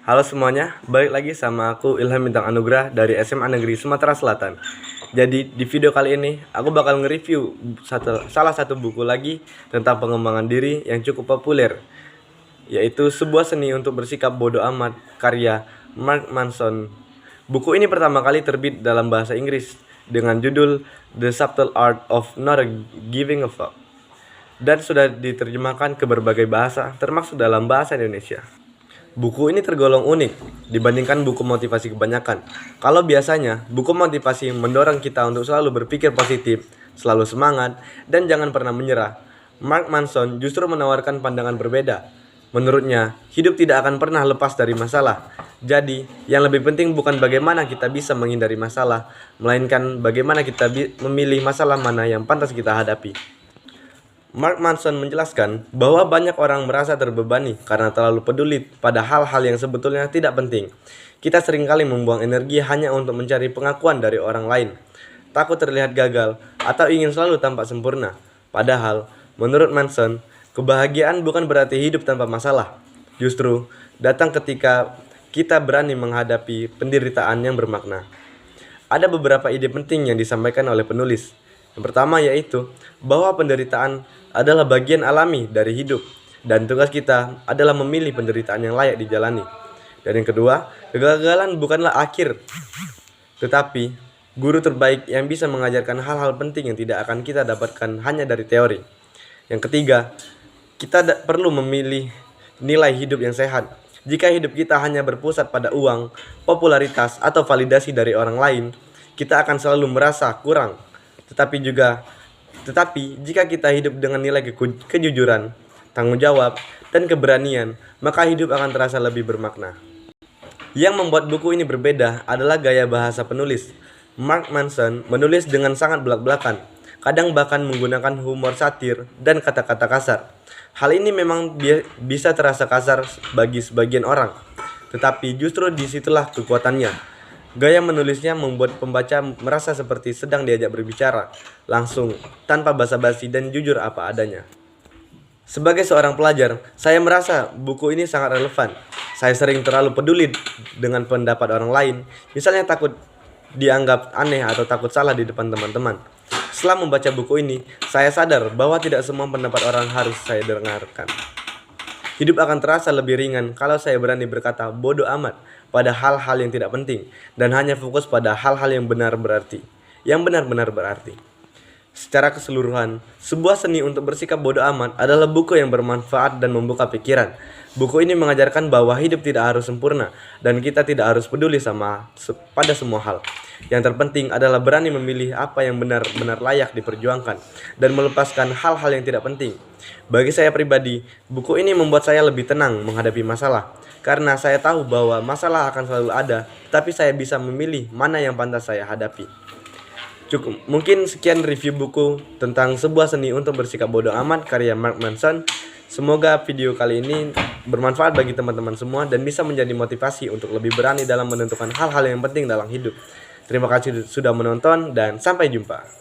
Halo semuanya, balik lagi sama aku Ilham Bintang Anugrah dari SMA Negeri Sumatera Selatan. Jadi di video kali ini aku bakal nge-review salah satu buku lagi tentang pengembangan diri yang cukup populer, yaitu Sebuah Seni Untuk Bersikap Bodoh Amat karya Mark Manson. Buku ini pertama kali terbit dalam bahasa Inggris dengan judul The Subtle Art of Not Giving a Fuck dan sudah diterjemahkan ke berbagai bahasa termasuk dalam bahasa Indonesia. Buku ini tergolong unik dibandingkan buku motivasi kebanyakan. Kalau biasanya, buku motivasi mendorong kita untuk selalu berpikir positif, selalu semangat, dan jangan pernah menyerah. Mark Manson justru menawarkan pandangan berbeda. Menurutnya, hidup tidak akan pernah lepas dari masalah. Jadi, yang lebih penting bukan bagaimana kita bisa menghindari masalah, melainkan bagaimana kita memilih masalah mana yang pantas kita hadapi. Mark Manson menjelaskan bahwa banyak orang merasa terbebani karena terlalu peduli pada hal-hal yang sebetulnya tidak penting. Kita seringkali membuang energi hanya untuk mencari pengakuan dari orang lain, takut terlihat gagal, atau ingin selalu tampak sempurna. Padahal, menurut Manson, kebahagiaan bukan berarti hidup tanpa masalah. Justru, datang ketika kita berani menghadapi penderitaan yang bermakna. Ada beberapa ide penting yang disampaikan oleh penulis. Yang pertama yaitu bahwa penderitaan adalah bagian alami dari hidup dan tugas kita adalah memilih penderitaan yang layak dijalani. Dan yang kedua, kegagalan bukanlah akhir, tetapi guru terbaik yang bisa mengajarkan hal-hal penting yang tidak akan kita dapatkan hanya dari teori. Yang ketiga, kita perlu memilih nilai hidup yang sehat. Jika hidup kita hanya berpusat pada uang, popularitas, atau validasi dari orang lain, kita akan selalu merasa kurang. Tetapi jika kita hidup dengan nilai kejujuran, tanggung jawab, dan keberanian, maka hidup akan terasa lebih bermakna. Yang membuat buku ini berbeda adalah gaya bahasa penulis. Mark Manson menulis dengan sangat belak-belakan, kadang bahkan menggunakan humor satir dan kata-kata kasar. Hal ini memang bisa terasa kasar bagi sebagian orang, tetapi justru disitulah kekuatannya. Gaya menulisnya membuat pembaca merasa seperti sedang diajak berbicara, langsung, tanpa basa-basi dan jujur apa adanya. Sebagai seorang pelajar, saya merasa buku ini sangat relevan. Saya sering terlalu peduli dengan pendapat orang lain, misalnya takut dianggap aneh atau takut salah di depan teman-teman. Setelah membaca buku ini, saya sadar bahwa tidak semua pendapat orang harus saya dengarkan. Hidup akan terasa lebih ringan kalau saya berani berkata bodoh amat pada hal-hal yang tidak penting dan hanya fokus pada hal-hal yang benar-benar berarti. Secara keseluruhan, Sebuah Seni Untuk Bersikap Bodoh Amat adalah buku yang bermanfaat dan membuka pikiran. Buku ini mengajarkan bahwa hidup tidak harus sempurna dan kita tidak harus peduli pada semua hal. Yang terpenting adalah berani memilih apa yang benar-benar layak diperjuangkan dan melepaskan hal-hal yang tidak penting. Bagi saya pribadi, buku ini membuat saya lebih tenang menghadapi masalah karena saya tahu bahwa masalah akan selalu ada, tapi saya bisa memilih mana yang pantas saya hadapi. Mungkin sekian review buku tentang Sebuah Seni Untuk Bersikap Bodoh Amat karya Mark Manson. Semoga video kali ini bermanfaat bagi teman-teman semua dan bisa menjadi motivasi untuk lebih berani dalam menentukan hal-hal yang penting dalam hidup. Terima kasih sudah menonton dan sampai jumpa.